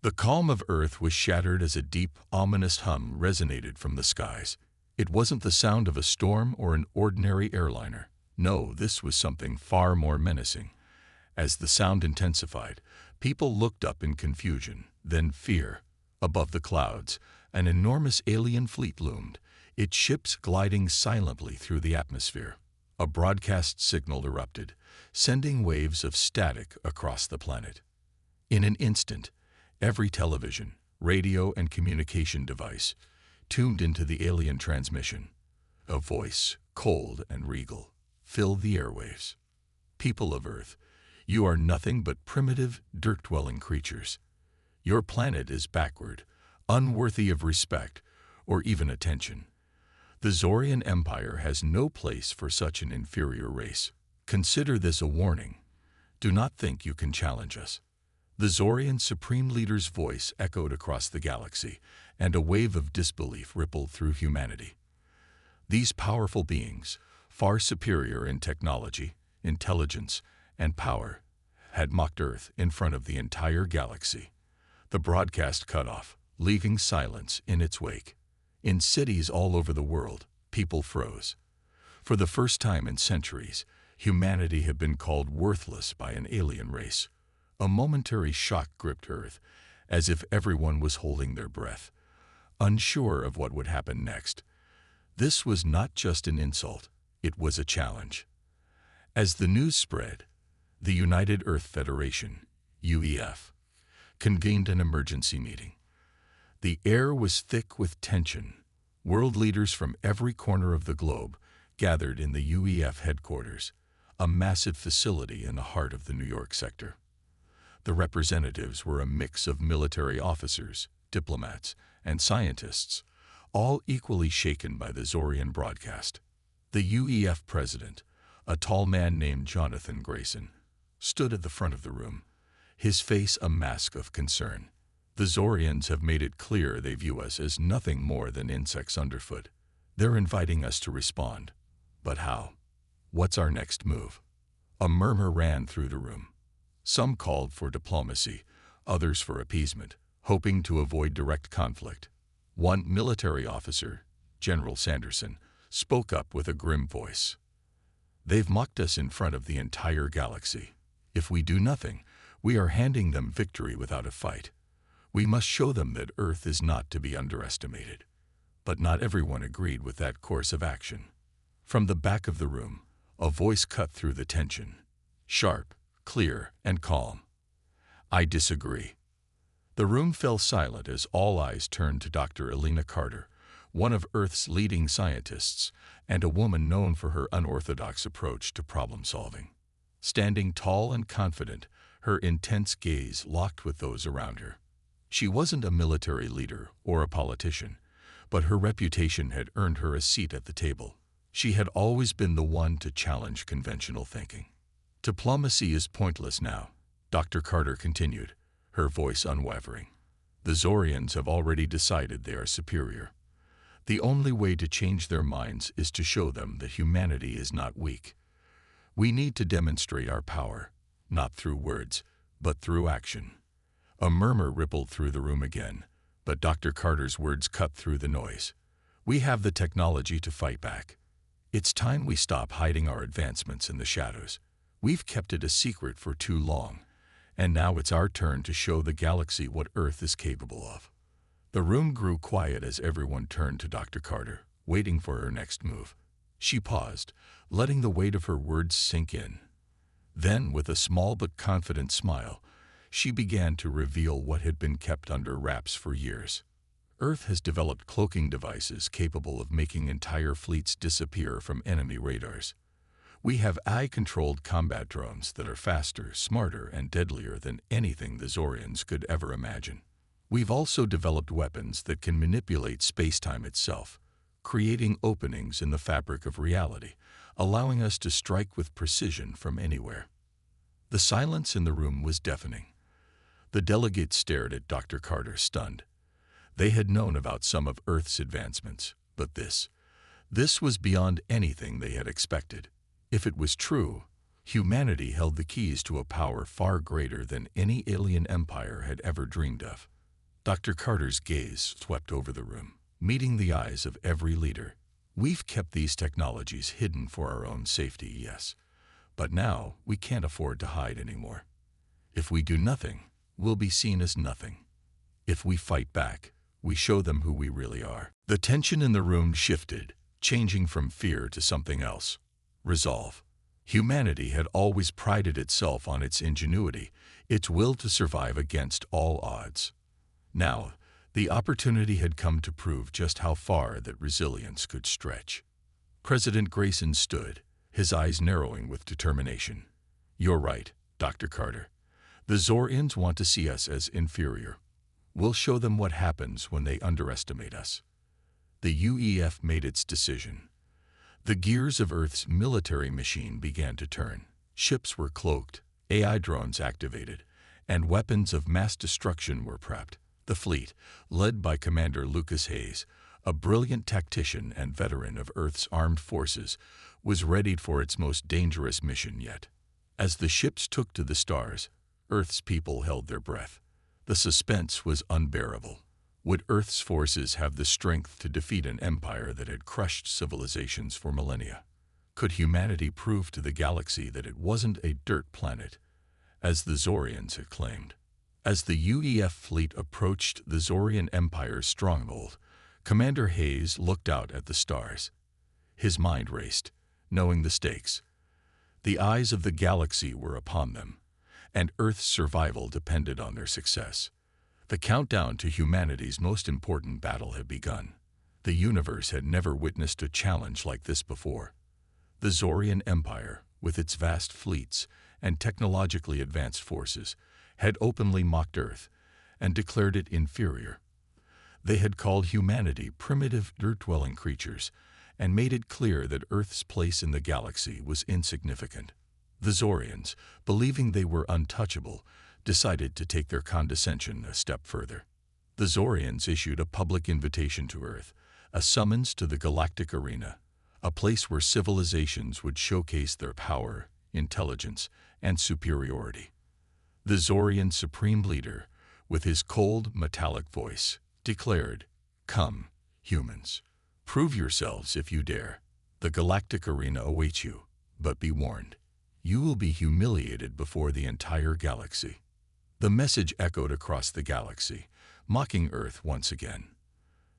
The calm of Earth was shattered as a deep, ominous hum resonated from the skies. It wasn't the sound of a storm or an ordinary airliner. No, this was something far more menacing. As the sound intensified, people looked up in confusion, then fear. Above the clouds, an enormous alien fleet loomed, its ships gliding silently through the atmosphere. A broadcast signal erupted, sending waves of static across the planet. In an instant, every television, radio, and communication device tuned into the alien transmission. A voice, cold and regal, filled the airwaves. People of Earth, you are nothing but primitive, dirt-dwelling creatures. Your planet is backward, unworthy of respect or even attention. The Zorian Empire has no place for such an inferior race. Consider this a warning. Do not think you can challenge us. The Zorian Supreme Leader's voice echoed across the galaxy, and a wave of disbelief rippled through humanity. These powerful beings, far superior in technology, intelligence, and power, had mocked Earth in front of the entire galaxy. The broadcast cut off, leaving silence in its wake. In cities all over the world, people froze. For the first time in centuries, humanity had been called worthless by an alien race. A momentary shock gripped Earth, as if everyone was holding their breath, unsure of what would happen next. This was not just an insult, it was a challenge. As the news spread, the United Earth Federation, UEF, convened an emergency meeting. The air was thick with tension. World leaders from every corner of the globe gathered in the UEF headquarters, a massive facility in the heart of the New York sector. The representatives were a mix of military officers, diplomats, and scientists, all equally shaken by the Zorian broadcast. The UEF president, a tall man named Jonathan Grayson, stood at the front of the room, his face a mask of concern. The Zorians have made it clear they view us as nothing more than insects underfoot. They're inviting us to respond. But how? What's our next move? A murmur ran through the room. Some called for diplomacy, others for appeasement, hoping to avoid direct conflict. One military officer, General Sanderson, spoke up with a grim voice. They've mocked us in front of the entire galaxy. If we do nothing, we are handing them victory without a fight. We must show them that Earth is not to be underestimated. But not everyone agreed with that course of action. From the back of the room, a voice cut through the tension, sharp, clear, and calm. I disagree. The room fell silent as all eyes turned to Dr. Elena Carter, one of Earth's leading scientists, and a woman known for her unorthodox approach to problem-solving. Standing tall and confident, her intense gaze locked with those around her. She wasn't a military leader or a politician, but her reputation had earned her a seat at the table. She had always been the one to challenge conventional thinking. Diplomacy is pointless now, Dr. Carter continued, her voice unwavering. The Zorians have already decided they are superior. The only way to change their minds is to show them that humanity is not weak. We need to demonstrate our power, not through words, but through action. A murmur rippled through the room again, but Dr. Carter's words cut through the noise. We have the technology to fight back. It's time we stop hiding our advancements in the shadows. We've kept it a secret for too long, and now it's our turn to show the galaxy what Earth is capable of. The room grew quiet as everyone turned to Dr. Carter, waiting for her next move. She paused, letting the weight of her words sink in. Then, with a small but confident smile, she began to reveal what had been kept under wraps for years. Earth has developed cloaking devices capable of making entire fleets disappear from enemy radars. We have AI-controlled combat drones that are faster, smarter, and deadlier than anything the Zorians could ever imagine. We've also developed weapons that can manipulate space-time itself, creating openings in the fabric of reality, allowing us to strike with precision from anywhere. The silence in the room was deafening. The delegates stared at Dr. Carter, stunned. They had known about some of Earth's advancements, but this was beyond anything they had expected. If it was true, humanity held the keys to a power far greater than any alien empire had ever dreamed of. Dr. Carter's gaze swept over the room, meeting the eyes of every leader. We've kept these technologies hidden for our own safety, yes. But now we can't afford to hide anymore. If we do nothing, we'll be seen as nothing. If we fight back, we show them who we really are. The tension in the room shifted, changing from fear to something else. Resolve. Humanity had always prided itself on its ingenuity, its will to survive against all odds. Now, the opportunity had come to prove just how far that resilience could stretch. President Grayson stood, his eyes narrowing with determination. "You're right, Dr. Carter. The Zorians want to see us as inferior. We'll show them what happens when they underestimate us." The UEF made its decision. The gears of Earth's military machine began to turn. Ships were cloaked, AI drones activated, and weapons of mass destruction were prepped. The fleet, led by Commander Lucas Hayes, a brilliant tactician and veteran of Earth's armed forces, was readied for its most dangerous mission yet. As the ships took to the stars, Earth's people held their breath. The suspense was unbearable. Would Earth's forces have the strength to defeat an empire that had crushed civilizations for millennia? Could humanity prove to the galaxy that it wasn't a dirt planet, as the Zorians had claimed? As the UEF fleet approached the Zorian Empire's stronghold, Commander Hayes looked out at the stars. His mind raced, knowing the stakes. The eyes of the galaxy were upon them, and Earth's survival depended on their success. The countdown to humanity's most important battle had begun. The universe had never witnessed a challenge like this before. The Zorian Empire, with its vast fleets and technologically advanced forces, had openly mocked Earth and declared it inferior. They had called humanity primitive, dirt-dwelling creatures and made it clear that Earth's place in the galaxy was insignificant. The Zorians, believing they were untouchable, decided to take their condescension a step further. The Zorians issued a public invitation to Earth, a summons to the Galactic Arena, a place where civilizations would showcase their power, intelligence, and superiority. The Zorian Supreme Leader, with his cold, metallic voice, declared, "Come, humans. Prove yourselves if you dare. The Galactic Arena awaits you, but be warned. You will be humiliated before the entire galaxy." The message echoed across the galaxy, mocking Earth once again.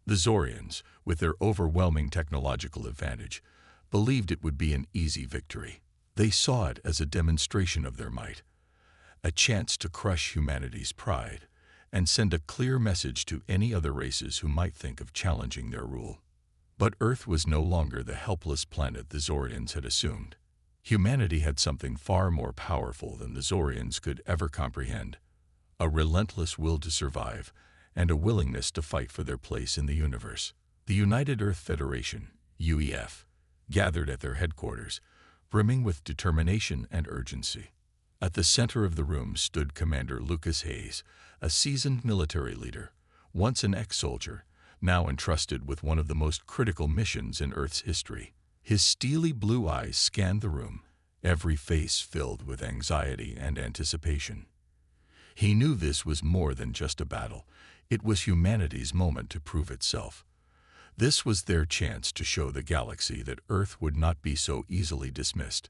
The Zorians, with their overwhelming technological advantage, believed it would be an easy victory. They saw it as a demonstration of their might, a chance to crush humanity's pride and send a clear message to any other races who might think of challenging their rule. But Earth was no longer the helpless planet the Zorians had assumed. Humanity had something far more powerful than the Zorians could ever comprehend: a relentless will to survive and a willingness to fight for their place in the universe. The United Earth Federation, UEF, gathered at their headquarters, brimming with determination and urgency. At the center of the room stood Commander Lucas Hayes, a seasoned military leader, once an ex-soldier, now entrusted with one of the most critical missions in Earth's history. His steely blue eyes scanned the room, every face filled with anxiety and anticipation. He knew this was more than just a battle. It was humanity's moment to prove itself. This was their chance to show the galaxy that Earth would not be so easily dismissed.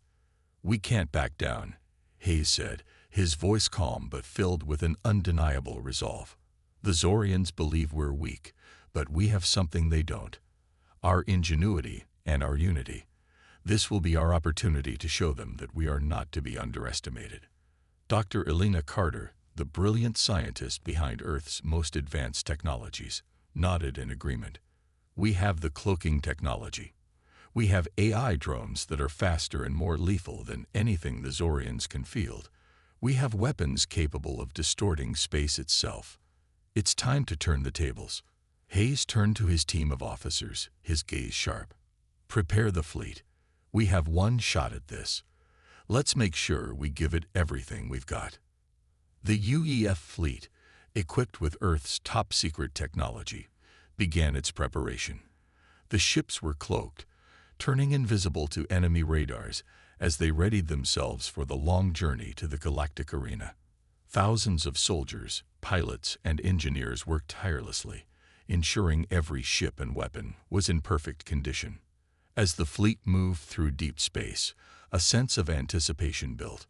"We can't back down," Hayes said, his voice calm but filled with an undeniable resolve. "The Zorians believe we're weak, but we have something they don't: our ingenuity and our unity. This will be our opportunity to show them that we are not to be underestimated." Dr. Elena Carter, the brilliant scientist behind Earth's most advanced technologies, nodded in agreement. "We have the cloaking technology. We have AI drones that are faster and more lethal than anything the Zorians can field. We have weapons capable of distorting space itself. It's time to turn the tables." Hayes turned to his team of officers, his gaze sharp. "Prepare the fleet. We have one shot at this. Let's make sure we give it everything we've got." The UEF fleet, equipped with Earth's top-secret technology, began its preparation. The ships were cloaked, turning invisible to enemy radars as they readied themselves for the long journey to the Galactic Arena. Thousands of soldiers, pilots, and engineers worked tirelessly, ensuring every ship and weapon was in perfect condition. As the fleet moved through deep space, a sense of anticipation built.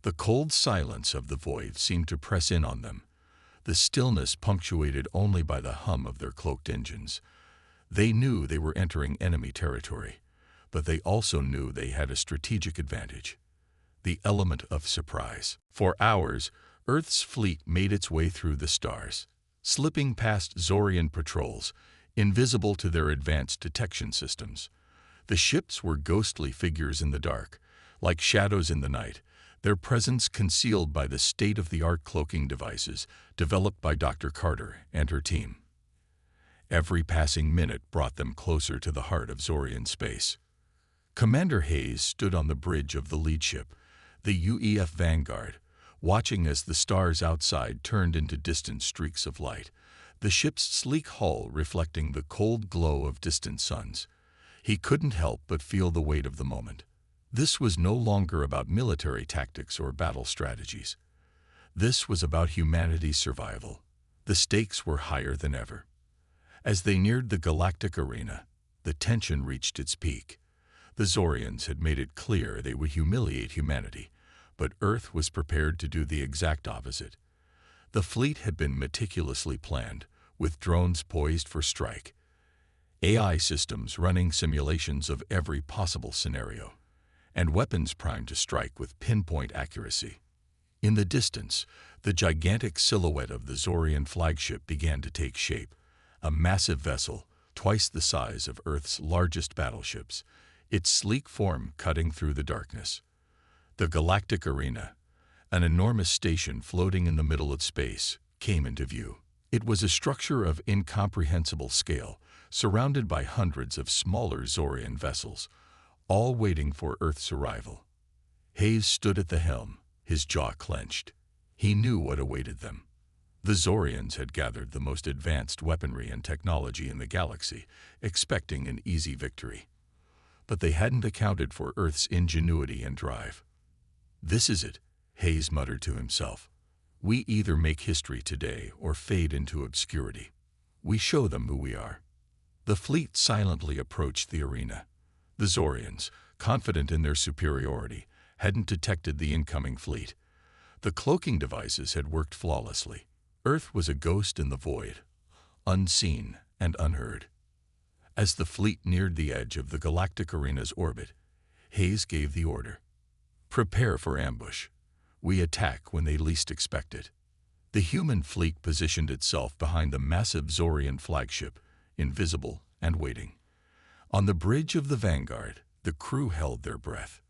The cold silence of the void seemed to press in on them, the stillness punctuated only by the hum of their cloaked engines. They knew they were entering enemy territory, but they also knew they had a strategic advantage: the element of surprise. For hours, Earth's fleet made its way through the stars, slipping past Zorian patrols, invisible to their advanced detection systems. The ships were ghostly figures in the dark, like shadows in the night, their presence concealed by the state-of-the-art cloaking devices developed by Dr. Carter and her team. Every passing minute brought them closer to the heart of Zorian space. Commander Hayes stood on the bridge of the lead ship, the UEF Vanguard, watching as the stars outside turned into distant streaks of light, the ship's sleek hull reflecting the cold glow of distant suns. He couldn't help but feel the weight of the moment. This was no longer about military tactics or battle strategies. This was about humanity's survival. The stakes were higher than ever. As they neared the galactic arena, the tension reached its peak. The Zorians had made it clear they would humiliate humanity, but Earth was prepared to do the exact opposite. The fleet had been meticulously planned, with drones poised for strike, AI systems running simulations of every possible scenario, and weapons primed to strike with pinpoint accuracy. In the distance, the gigantic silhouette of the Zorian flagship began to take shape, a massive vessel, twice the size of Earth's largest battleships, its sleek form cutting through the darkness. The galactic arena, an enormous station floating in the middle of space, came into view. It was a structure of incomprehensible scale, surrounded by hundreds of smaller Zorian vessels, all waiting for Earth's arrival. Hayes stood at the helm, his jaw clenched. He knew what awaited them. The Zorians had gathered the most advanced weaponry and technology in the galaxy, expecting an easy victory. But they hadn't accounted for Earth's ingenuity and drive. "This is it," Hayes muttered to himself. "We either make history today or fade into obscurity. We show them who we are." The fleet silently approached the arena. The Zorians, confident in their superiority, hadn't detected the incoming fleet. The cloaking devices had worked flawlessly. Earth was a ghost in the void, unseen and unheard. As the fleet neared the edge of the galactic arena's orbit, Hayes gave the order: "Prepare for ambush. We attack when they least expect it." The human fleet positioned itself behind the massive Zorian flagship, invisible and waiting. On the bridge of the Vanguard, the crew held their breath.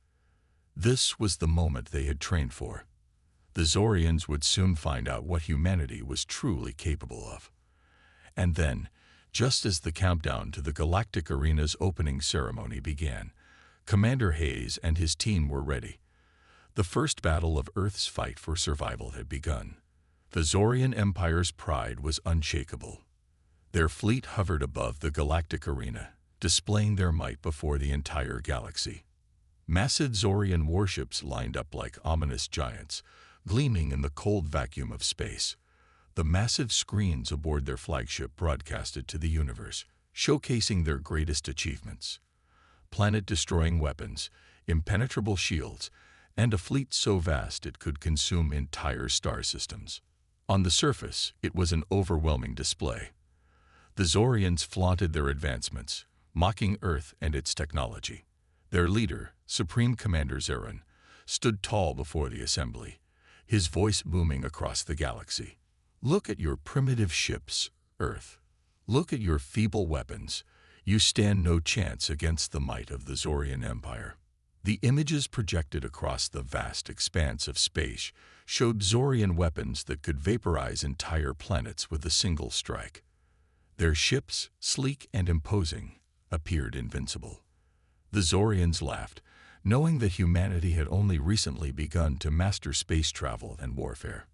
This was the moment they had trained for. The Zorians would soon find out what humanity was truly capable of. And then, just as the countdown to the galactic arena's opening ceremony began, Commander Hayes and his team were ready. The first battle of Earth's fight for survival had begun. The Zorian Empire's pride was unshakable. Their fleet hovered above the galactic arena, displaying their might before the entire galaxy. Massive Zorian warships lined up like ominous giants, gleaming in the cold vacuum of space. The massive screens aboard their flagship broadcasted to the universe, showcasing their greatest achievements: planet-destroying weapons, impenetrable shields, and a fleet so vast it could consume entire star systems. On the surface, it was an overwhelming display. The Zorians flaunted their advancements, mocking Earth and its technology. Their leader, Supreme Commander Zarin, stood tall before the assembly, his voice booming across the galaxy. "Look at your primitive ships, Earth. Look at your feeble weapons. You stand no chance against the might of the Zorian Empire." The images projected across the vast expanse of space showed Zorian weapons that could vaporize entire planets with a single strike. Their ships, sleek and imposing, appeared invincible. The Zorians laughed, knowing that humanity had only recently begun to master space travel and warfare.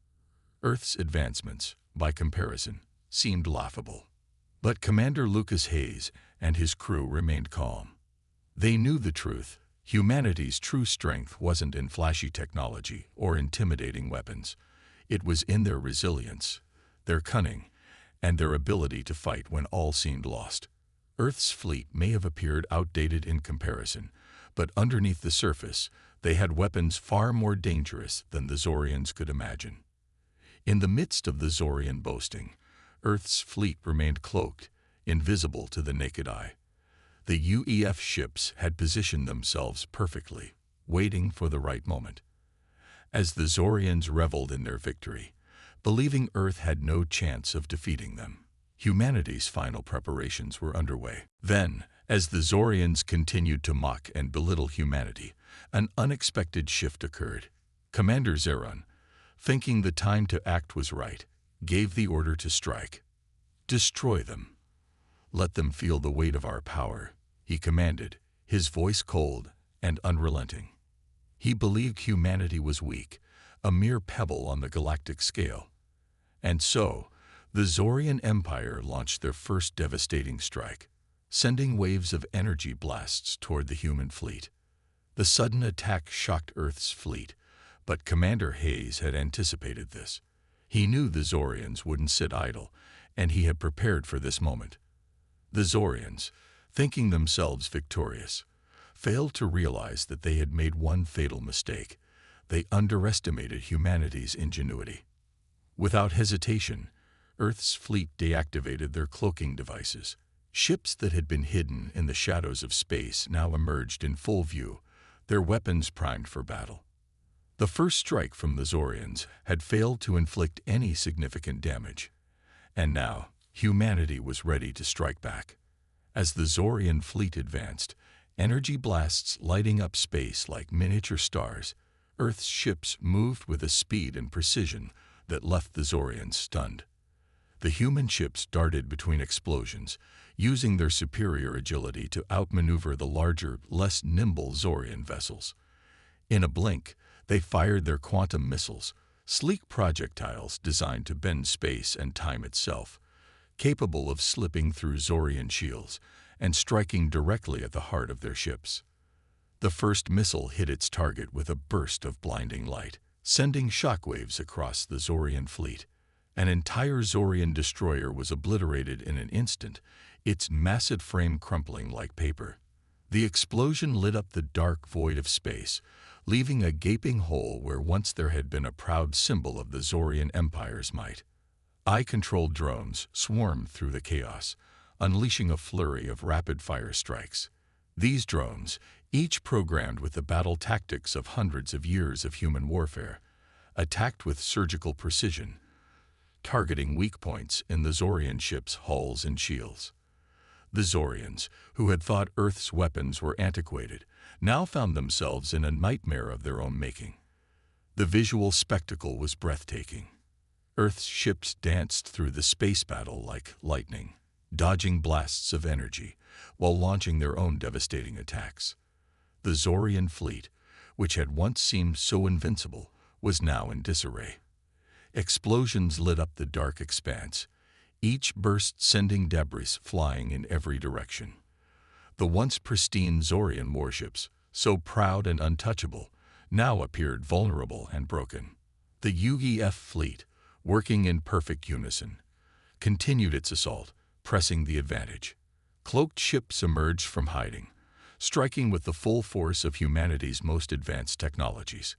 Earth's advancements, by comparison, seemed laughable. But Commander Lucas Hayes and his crew remained calm. They knew the truth. Humanity's true strength wasn't in flashy technology or intimidating weapons. It was in their resilience, their cunning, and their ability to fight when all seemed lost. Earth's fleet may have appeared outdated in comparison, but underneath the surface, they had weapons far more dangerous than the Zorians could imagine. In the midst of the Zorian boasting, Earth's fleet remained cloaked, invisible to the naked eye. The UEF ships had positioned themselves perfectly, waiting for the right moment. As the Zorians reveled in their victory, believing Earth had no chance of defeating them, humanity's final preparations were underway. Then, as the Zorians continued to mock and belittle humanity, an unexpected shift occurred. Commander Zeron, thinking the time to act was right, gave the order to strike. "Destroy them. Let them feel the weight of our power," he commanded, his voice cold and unrelenting. He believed humanity was weak, a mere pebble on the galactic scale. And so, the Zorian Empire launched their first devastating strike, sending waves of energy blasts toward the human fleet. The sudden attack shocked Earth's fleet, but Commander Hayes had anticipated this. He knew the Zorians wouldn't sit idle, and he had prepared for this moment. The Zorians, thinking themselves victorious, failed to realize that they had made one fatal mistake. They underestimated humanity's ingenuity. Without hesitation, Earth's fleet deactivated their cloaking devices. Ships that had been hidden in the shadows of space now emerged in full view, their weapons primed for battle. The first strike from the Zorians had failed to inflict any significant damage, and now humanity was ready to strike back. As the Zorian fleet advanced, energy blasts lighting up space like miniature stars, Earth's ships moved with a speed and precision that left the Zorians stunned. The human ships darted between explosions, using their superior agility to outmaneuver the larger, less nimble Zorian vessels. In a blink, they fired their quantum missiles, sleek projectiles designed to bend space and time itself, capable of slipping through Zorian shields and striking directly at the heart of their ships. The first missile hit its target with a burst of blinding light, sending shockwaves across the Zorian fleet. An entire Zorian destroyer was obliterated in an instant, its massive frame crumpling like paper. The explosion lit up the dark void of space, leaving a gaping hole where once there had been a proud symbol of the Zorian Empire's might. Eye-controlled drones swarmed through the chaos, unleashing a flurry of rapid-fire strikes. These drones, each programmed with the battle tactics of hundreds of years of human warfare, attacked with surgical precision, targeting weak points in the Zorian ships' hulls and shields. The Zorians, who had thought Earth's weapons were antiquated, now found themselves in a nightmare of their own making. The visual spectacle was breathtaking. Earth's ships danced through the space battle like lightning, dodging blasts of energy while launching their own devastating attacks. The Zorian fleet, which had once seemed so invincible, was now in disarray. Explosions lit up the dark expanse, each burst sending debris flying in every direction. The once pristine Zorian warships, so proud and untouchable, now appeared vulnerable and broken. The UEF fleet, working in perfect unison, continued its assault, pressing the advantage. Cloaked ships emerged from hiding, striking with the full force of humanity's most advanced technologies.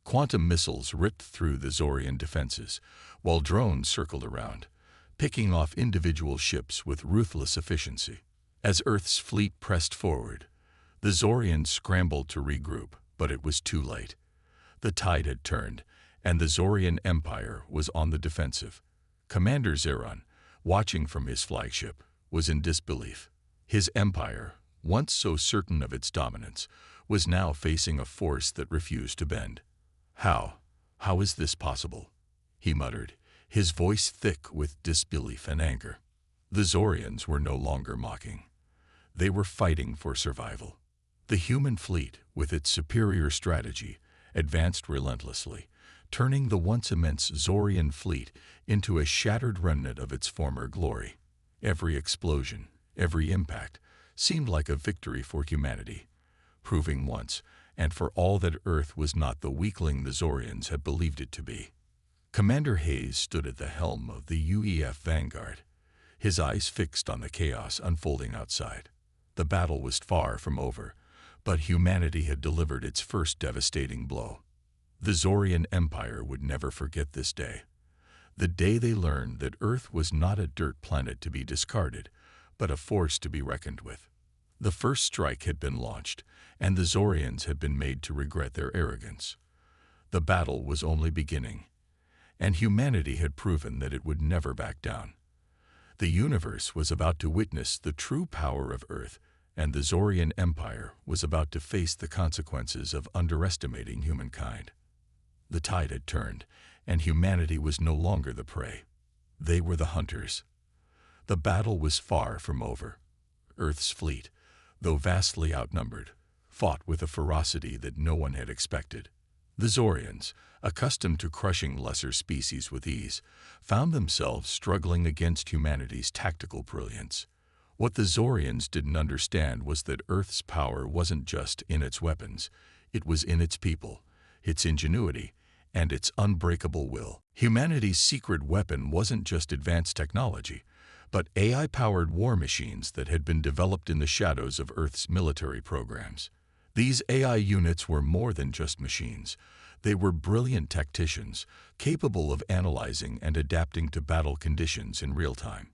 Quantum missiles ripped through the Zorian defenses, while drones circled around, picking off individual ships with ruthless efficiency. As Earth's fleet pressed forward, the Zorians scrambled to regroup, but it was too late. The tide had turned, and the Zorian Empire was on the defensive. Commander Zeron, watching from his flagship, was in disbelief. His empire, once so certain of its dominance, was now facing a force that refused to bend. How is this possible?" he muttered, his voice thick with disbelief and anger. The Zorians were no longer mocking. They were fighting for survival. The human fleet, with its superior strategy, advanced relentlessly, turning the once immense Zorian fleet into a shattered remnant of its former glory. Every explosion, every impact, seemed like a victory for humanity, proving once and for all that Earth was not the weakling the Zorians had believed it to be. Commander Hayes stood at the helm of the UEF Vanguard, his eyes fixed on the chaos unfolding outside. The battle was far from over, but humanity had delivered its first devastating blow. The Zorian Empire would never forget this day. The day they learned that Earth was not a dirt planet to be discarded, but a force to be reckoned with. The first strike had been launched, and the Zorians had been made to regret their arrogance. The battle was only beginning, and humanity had proven that it would never back down. The universe was about to witness the true power of Earth, and the Zorian Empire was about to face the consequences of underestimating humankind. The tide had turned, and humanity was no longer the prey. They were the hunters. The battle was far from over. Earth's fleet, though vastly outnumbered, fought with a ferocity that no one had expected. The Zorians, accustomed to crushing lesser species with ease, found themselves struggling against humanity's tactical brilliance. What the Zorians didn't understand was that Earth's power wasn't just in its weapons, it was in its people, its ingenuity, and its unbreakable will. Humanity's secret weapon wasn't just advanced technology, but AI-powered war machines that had been developed in the shadows of Earth's military programs. These AI units were more than just machines. They were brilliant tacticians, capable of analyzing and adapting to battle conditions in real time.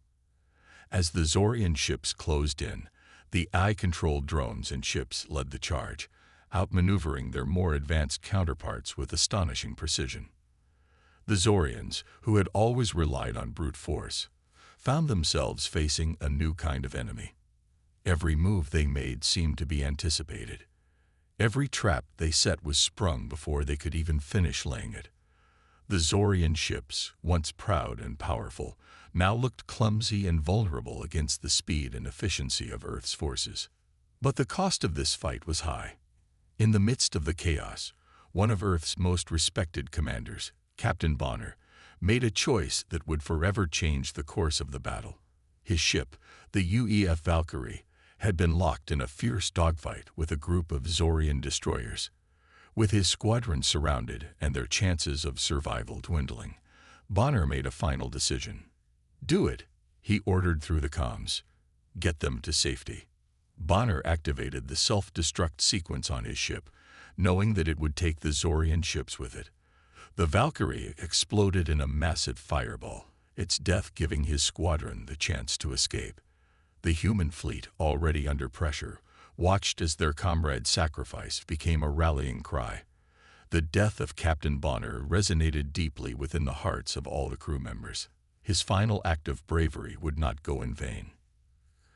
As the Zorian ships closed in, the AI-controlled drones and ships led the charge, outmaneuvering their more advanced counterparts with astonishing precision. The Zorians, who had always relied on brute force, found themselves facing a new kind of enemy. Every move they made seemed to be anticipated. Every trap they set was sprung before they could even finish laying it. The Zorian ships, once proud and powerful, now looked clumsy and vulnerable against the speed and efficiency of Earth's forces. But the cost of this fight was high. In the midst of the chaos, one of Earth's most respected commanders, Captain Bonner, made a choice that would forever change the course of the battle. His ship, the UEF Valkyrie, had been locked in a fierce dogfight with a group of Zorian destroyers. With his squadron surrounded and their chances of survival dwindling, Bonner made a final decision. "Do it," he ordered through the comms. "Get them to safety." Bonner activated the self-destruct sequence on his ship, knowing that it would take the Zorian ships with it. The Valkyrie exploded in a massive fireball, its death giving his squadron the chance to escape. The human fleet, already under pressure, watched as their comrade's sacrifice became a rallying cry. The death of Captain Bonner resonated deeply within the hearts of all the crew members. His final act of bravery would not go in vain.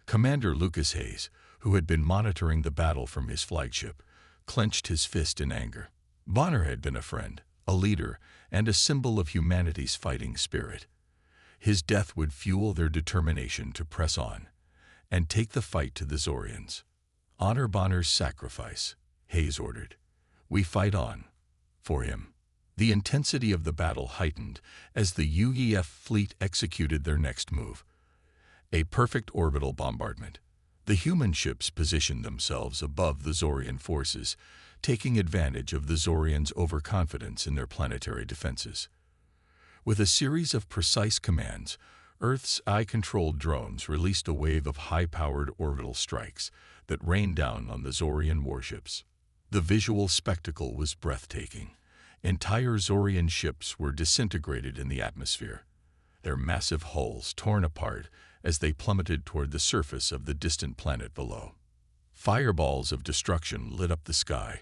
Commander Lucas Hayes, who had been monitoring the battle from his flagship, clenched his fist in anger. Bonner had been a friend, a leader, and a symbol of humanity's fighting spirit. His death would fuel their determination to press on and take the fight to the Zorians. "Honor Bonner's sacrifice," Hayes ordered. "We fight on. For him." The intensity of the battle heightened as the UEF fleet executed their next move. A perfect orbital bombardment. The human ships positioned themselves above the Zorian forces, taking advantage of the Zorians' overconfidence in their planetary defenses. With a series of precise commands, Earth's AI-controlled drones released a wave of high-powered orbital strikes that rained down on the Zorian warships. The visual spectacle was breathtaking. Entire Zorian ships were disintegrated in the atmosphere, their massive hulls torn apart as they plummeted toward the surface of the distant planet below. Fireballs of destruction lit up the sky,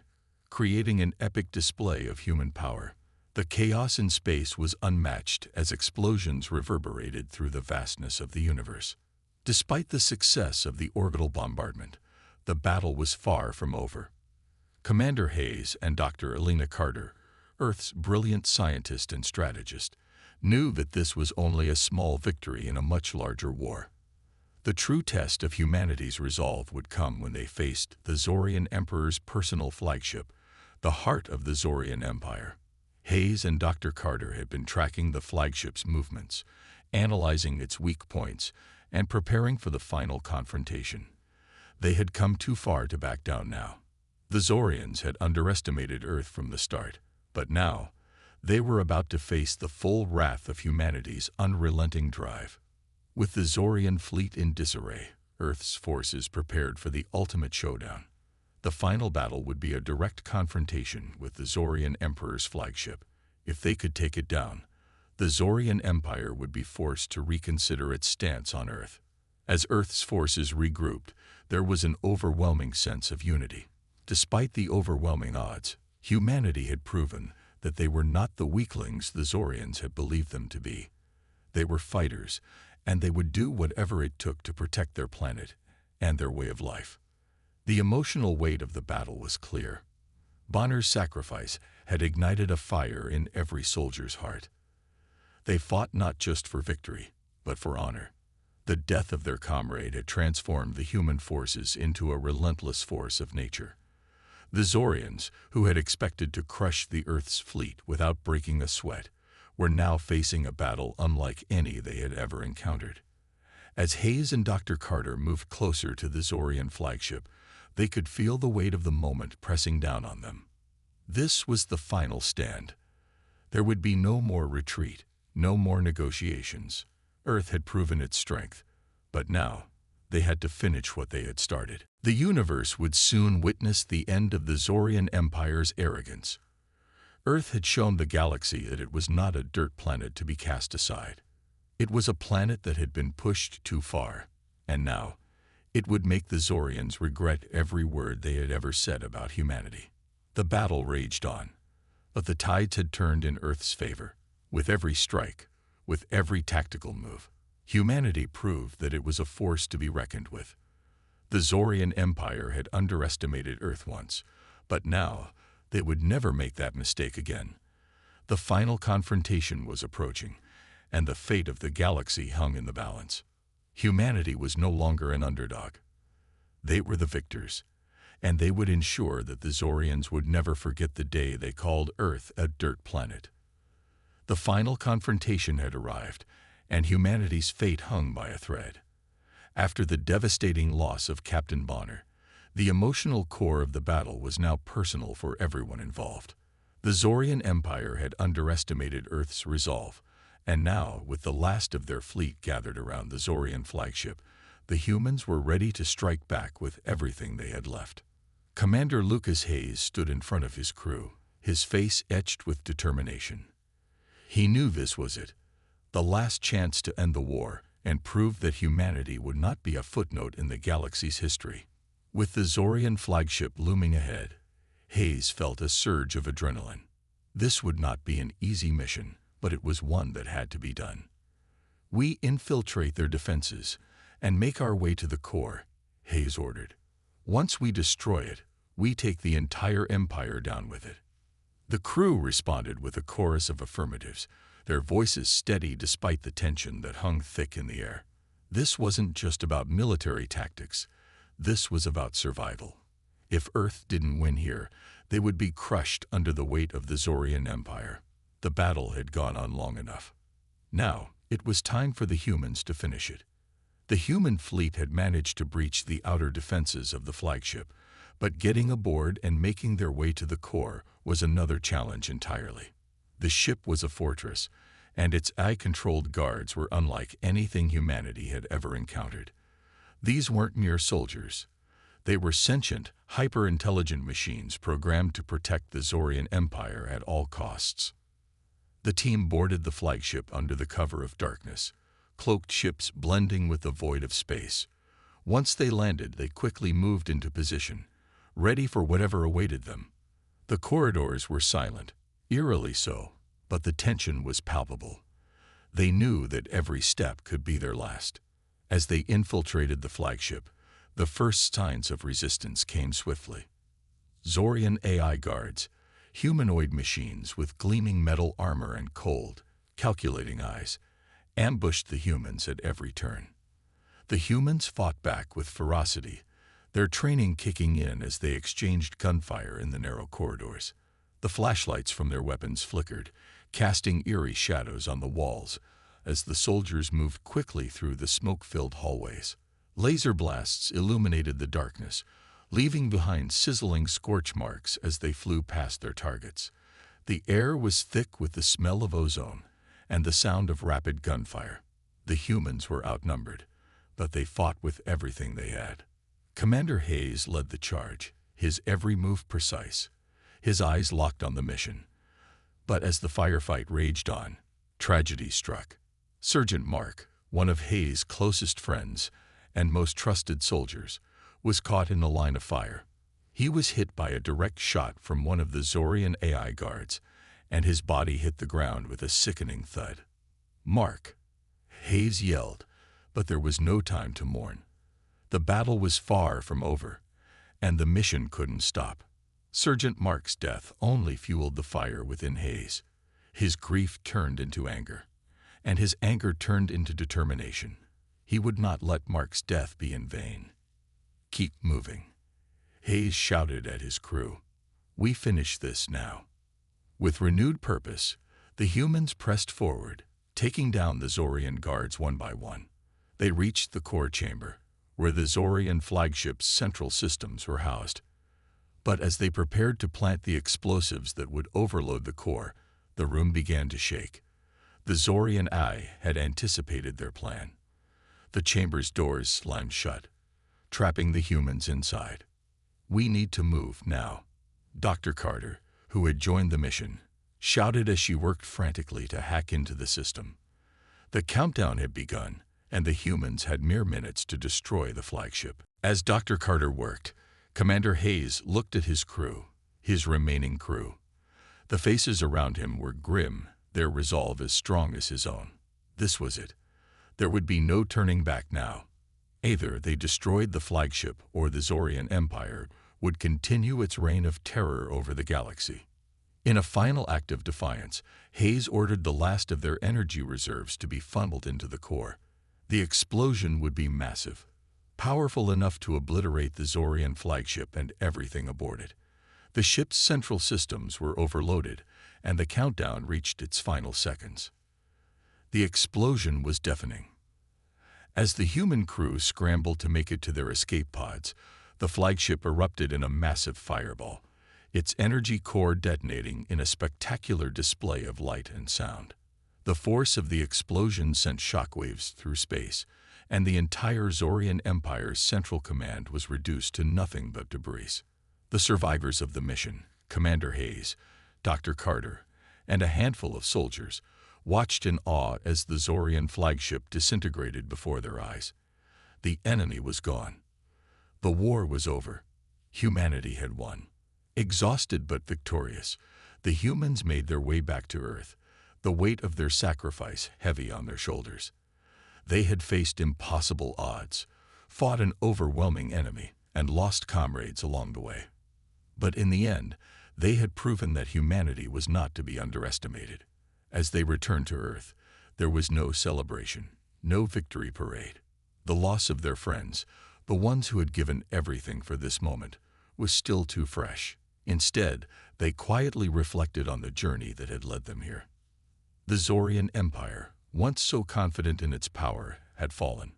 creating an epic display of human power. The chaos in space was unmatched as explosions reverberated through the vastness of the universe. Despite the success of the orbital bombardment, the battle was far from over. Commander Hayes and Dr. Elena Carter, Earth's brilliant scientist and strategist, knew that this was only a small victory in a much larger war. The true test of humanity's resolve would come when they faced the Zorian Emperor's personal flagship, the heart of the Zorian Empire. Hayes and Dr. Carter had been tracking the flagship's movements, analyzing its weak points, and preparing for the final confrontation. They had come too far to back down now. The Zorians had underestimated Earth from the start, but now, They were about to face the full wrath of humanity's unrelenting drive. With the Zorian fleet in disarray, Earth's forces prepared for the ultimate showdown. The final battle would be a direct confrontation with the Zorian Emperor's flagship. If they could take it down, the Zorian Empire would be forced to reconsider its stance on Earth. As Earth's forces regrouped, there was an overwhelming sense of unity. Despite the overwhelming odds, humanity had proven that they were not the weaklings the Zorians had believed them to be. They were fighters, and they would do whatever it took to protect their planet and their way of life. The emotional weight of the battle was clear. Bonner's sacrifice had ignited a fire in every soldier's heart. They fought not just for victory, but for honor. The death of their comrade had transformed the human forces into a relentless force of nature. The Zorians, who had expected to crush the Earth's fleet without breaking a sweat, were now facing a battle unlike any they had ever encountered. As Hayes and Dr. Carter moved closer to the Zorian flagship, they could feel the weight of the moment pressing down on them. This was the final stand. There would be no more retreat, no more negotiations. Earth had proven its strength, but now they had to finish what they had started. The universe would soon witness the end of the Zorian Empire's arrogance. Earth had shown the galaxy that it was not a dirt planet to be cast aside. It was a planet that had been pushed too far, and now it would make the Zorians regret every word they had ever said about humanity. The battle raged on, but the tides had turned in Earth's favor. With every strike, with every tactical move, humanity proved that it was a force to be reckoned with. The Zorian Empire had underestimated Earth once, but now they would never make that mistake again. The final confrontation was approaching, and the fate of the galaxy hung in the balance. Humanity was no longer an underdog. They were the victors, and they would ensure that the Zorians would never forget the day they called Earth a dirt planet. The final confrontation had arrived, and humanity's fate hung by a thread. After the devastating loss of Captain Bonner, the emotional core of the battle was now personal for everyone involved. The Zorian Empire had underestimated Earth's resolve, and now, with the last of their fleet gathered around the Zorian flagship, the humans were ready to strike back with everything they had left. Commander Lucas Hayes stood in front of his crew, his face etched with determination. He knew this was it, the last chance to end the war and prove that humanity would not be a footnote in the galaxy's history. With the Zorian flagship looming ahead, Hayes felt a surge of adrenaline. This would not be an easy mission, but it was one that had to be done. "We infiltrate their defenses and make our way to the core," Hayes ordered. "Once we destroy it, we take the entire empire down with it." The crew responded with a chorus of affirmatives, their voices steady despite the tension that hung thick in the air. This wasn't just about military tactics. This was about survival. If Earth didn't win here, they would be crushed under the weight of the Zorian Empire. The battle had gone on long enough. Now, it was time for the humans to finish it. The human fleet had managed to breach the outer defenses of the flagship, but getting aboard and making their way to the core was another challenge entirely. The ship was a fortress, and its AI-controlled guards were unlike anything humanity had ever encountered. These weren't mere soldiers. They were sentient, hyper-intelligent machines programmed to protect the Zorian Empire at all costs. The team boarded the flagship under the cover of darkness, cloaked ships blending with the void of space. Once they landed, they quickly moved into position, ready for whatever awaited them. The corridors were silent, eerily so, but the tension was palpable. They knew that every step could be their last. As they infiltrated the flagship, the first signs of resistance came swiftly. Zorian AI guards, humanoid machines with gleaming metal armor and cold, calculating eyes, ambushed the humans at every turn. The humans fought back with ferocity, their training kicking in as they exchanged gunfire in the narrow corridors. The flashlights from their weapons flickered, casting eerie shadows on the walls as the soldiers moved quickly through the smoke-filled hallways. Laser blasts illuminated the darkness, leaving behind sizzling scorch marks as they flew past their targets. The air was thick with the smell of ozone and the sound of rapid gunfire. The humans were outnumbered, but they fought with everything they had. Commander Hayes led the charge, his every move precise, his eyes locked on the mission. But as the firefight raged on, tragedy struck. Sergeant Mark, one of Hayes' closest friends and most trusted soldiers, was caught in the line of fire. He was hit by a direct shot from one of the Zorian AI guards, and his body hit the ground with a sickening thud. "Mark!" Hayes yelled, but there was no time to mourn. The battle was far from over, and the mission couldn't stop. Sergeant Mark's death only fueled the fire within Hayes. His grief turned into anger, and his anger turned into determination. He would not let Mark's death be in vain. "Keep moving," Hayes shouted at his crew. "We finish this now." With renewed purpose, the humans pressed forward, taking down the Zorian guards one by one. They reached the core chamber, where the Zorian flagship's central systems were housed. But as they prepared to plant the explosives that would overload the core, the room began to shake. The Zorian eye had anticipated their plan. The chamber's doors slammed shut, trapping the humans inside. "We need to move now," Dr. Carter, who had joined the mission, shouted as she worked frantically to hack into the system. The countdown had begun, and the humans had mere minutes to destroy the flagship. As Dr. Carter worked, Commander Hayes looked at his crew, his remaining crew. The faces around him were grim, their resolve as strong as his own. This was it. There would be no turning back now. Either they destroyed the flagship or the Zorian Empire would continue its reign of terror over the galaxy. In a final act of defiance, Hayes ordered the last of their energy reserves to be funneled into the core. The explosion would be massive, powerful enough to obliterate the Zorian flagship and everything aboard it. The ship's central systems were overloaded, and the countdown reached its final seconds. The explosion was deafening. As the human crew scrambled to make it to their escape pods, the flagship erupted in a massive fireball, its energy core detonating in a spectacular display of light and sound. The force of the explosion sent shockwaves through space, and the entire Zorian Empire's central command was reduced to nothing but debris. The survivors of the mission, Commander Hayes, Dr. Carter, and a handful of soldiers, watched in awe as the Zorian flagship disintegrated before their eyes. The enemy was gone. The war was over. Humanity had won. Exhausted but victorious, the humans made their way back to Earth, the weight of their sacrifice heavy on their shoulders. They had faced impossible odds, fought an overwhelming enemy, and lost comrades along the way. But in the end, they had proven that humanity was not to be underestimated. As they returned to Earth, there was no celebration, no victory parade. The loss of their friends, the ones who had given everything for this moment, was still too fresh. Instead, they quietly reflected on the journey that had led them here. The Zorian Empire, once so confident in its power, had fallen.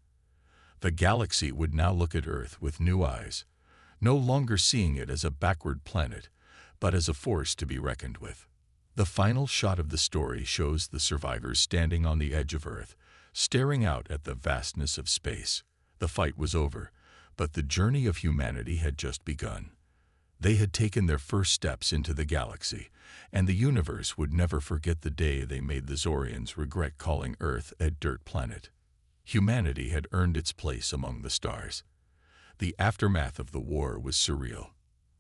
The galaxy would now look at Earth with new eyes, no longer seeing it as a backward planet, but as a force to be reckoned with. The final shot of the story shows the survivors standing on the edge of Earth, staring out at the vastness of space. The fight was over, but the journey of humanity had just begun. They had taken their first steps into the galaxy, and the universe would never forget the day they made the Zorians regret calling Earth a dirt planet. Humanity had earned its place among the stars. The aftermath of the war was surreal.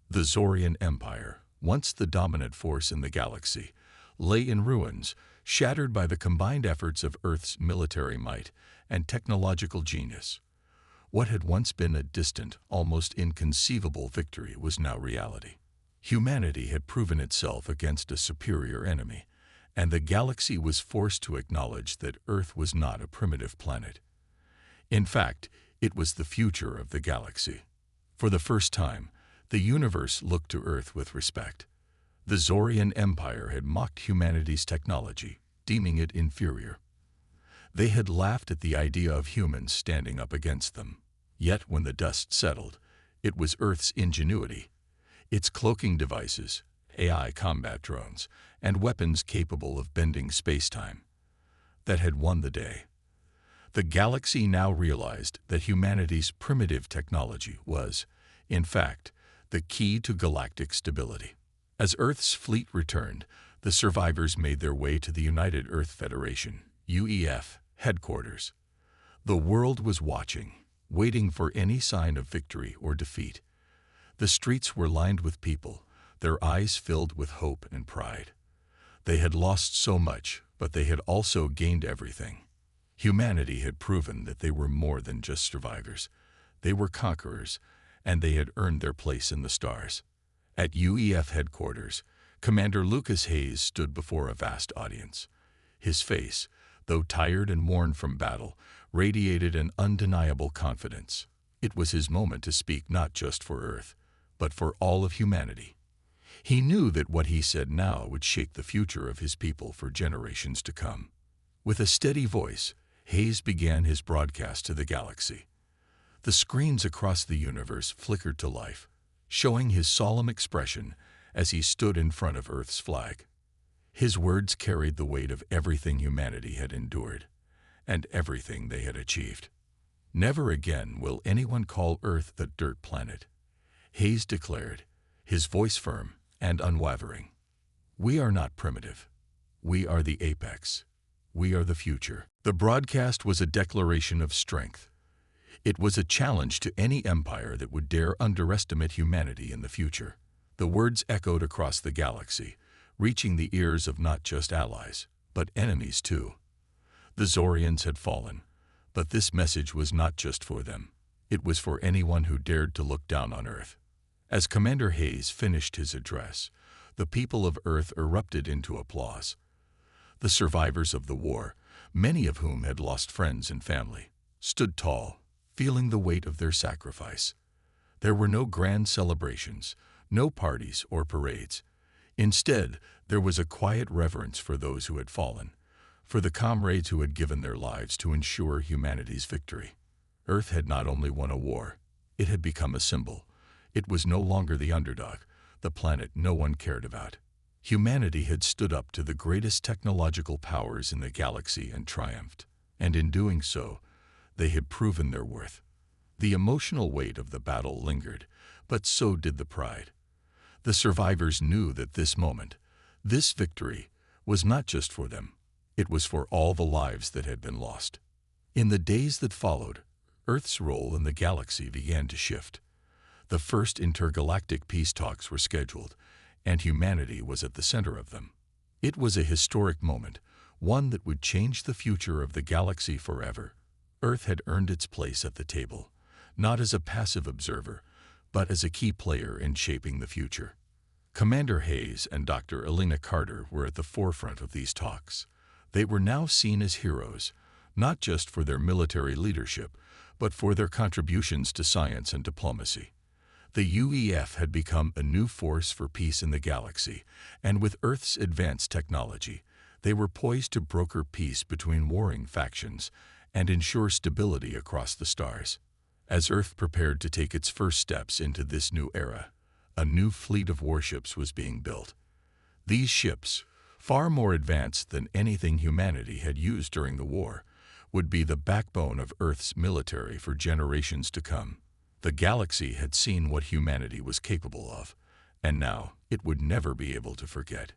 The Zorian Empire, once the dominant force in the galaxy, lay in ruins, shattered by the combined efforts of Earth's military might and technological genius. What had once been a distant, almost inconceivable victory was now reality. Humanity had proven itself against a superior enemy, and the galaxy was forced to acknowledge that Earth was not a primitive planet. In fact, it was the future of the galaxy. For the first time, the universe looked to Earth with respect. The Zorian Empire had mocked humanity's technology, deeming it inferior. They had laughed at the idea of humans standing up against them. Yet when the dust settled, it was Earth's ingenuity, its cloaking devices, AI combat drones, and weapons capable of bending space-time, that had won the day. The galaxy now realized that humanity's primitive technology was, in fact, the key to galactic stability. As Earth's fleet returned, the survivors made their way to the United Earth Federation, UEF, headquarters. The world was watching, waiting for any sign of victory or defeat. The streets were lined with people, their eyes filled with hope and pride. They had lost so much, but they had also gained everything. Humanity had proven that they were more than just survivors. They were conquerors, and they had earned their place in the stars. At UEF headquarters, Commander Lucas Hayes stood before a vast audience. His face, though tired and worn from battle, radiated an undeniable confidence. It was his moment to speak not just for Earth, but for all of humanity. He knew that what he said now would shape the future of his people for generations to come. With a steady voice, Hayes began his broadcast to the galaxy. The screens across the universe flickered to life, showing his solemn expression as he stood in front of Earth's flag. His words carried the weight of everything humanity had endured, and everything they had achieved. Never again will anyone call Earth the dirt planet, Hayes declared, his voice firm and unwavering. We are not primitive. We are the apex. We are the future. The broadcast was a declaration of strength. It was a challenge to any empire that would dare underestimate humanity in the future. The words echoed across the galaxy, reaching the ears of not just allies, but enemies too. The Zorians had fallen, but this message was not just for them. It was for anyone who dared to look down on Earth. As Commander Hayes finished his address, the people of Earth erupted into applause. The survivors of the war, many of whom had lost friends and family, stood tall, feeling the weight of their sacrifice. There were no grand celebrations, no parties or parades. Instead, there was a quiet reverence for those who had fallen, for the comrades who had given their lives to ensure humanity's victory. Earth had not only won a war, it had become a symbol. It was no longer the underdog, the planet no one cared about. Humanity had stood up to the greatest technological powers in the galaxy and triumphed, and in doing so, they had proven their worth. The emotional weight of the battle lingered, but so did the pride. The survivors knew that this moment, this victory, was not just for them. It was for all the lives that had been lost. In the days that followed, Earth's role in the galaxy began to shift. The first intergalactic peace talks were scheduled, and humanity was at the center of them. It was a historic moment, one that would change the future of the galaxy forever. Earth had earned its place at the table, not as a passive observer, but as a key player in shaping the future. Commander Hayes and Dr. Elena Carter were at the forefront of these talks. They were now seen as heroes, not just for their military leadership, but for their contributions to science and diplomacy. The UEF had become a new force for peace in the galaxy, and with Earth's advanced technology, they were poised to broker peace between warring factions and ensure stability across the stars. As Earth prepared to take its first steps into this new era, a new fleet of warships was being built. These ships, far more advanced than anything humanity had used during the war, would be the backbone of Earth's military for generations to come. The galaxy had seen what humanity was capable of, and now it would never be able to forget.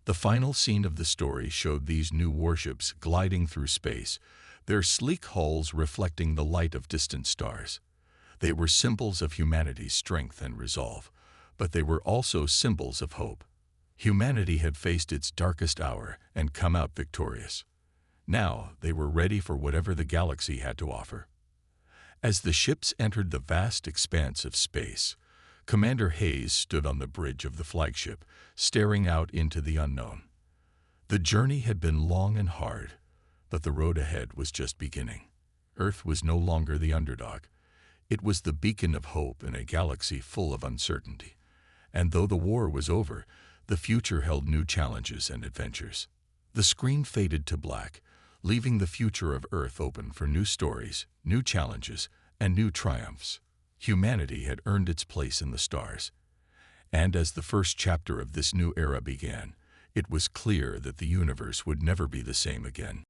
The final scene of the story showed these new warships gliding through space, their sleek hulls reflecting the light of distant stars. They were symbols of humanity's strength and resolve, but they were also symbols of hope. Humanity had faced its darkest hour and come out victorious. Now they were ready for whatever the galaxy had to offer. As the ships entered the vast expanse of space, Commander Hayes stood on the bridge of the flagship, staring out into the unknown. The journey had been long and hard, but the road ahead was just beginning. Earth was no longer the underdog. It was the beacon of hope in a galaxy full of uncertainty. And though the war was over, the future held new challenges and adventures. The screen faded to black, leaving the future of Earth open for new stories, new challenges, and new triumphs. Humanity had earned its place in the stars, And as the first chapter of this new era began, it was clear that the universe would never be the same again.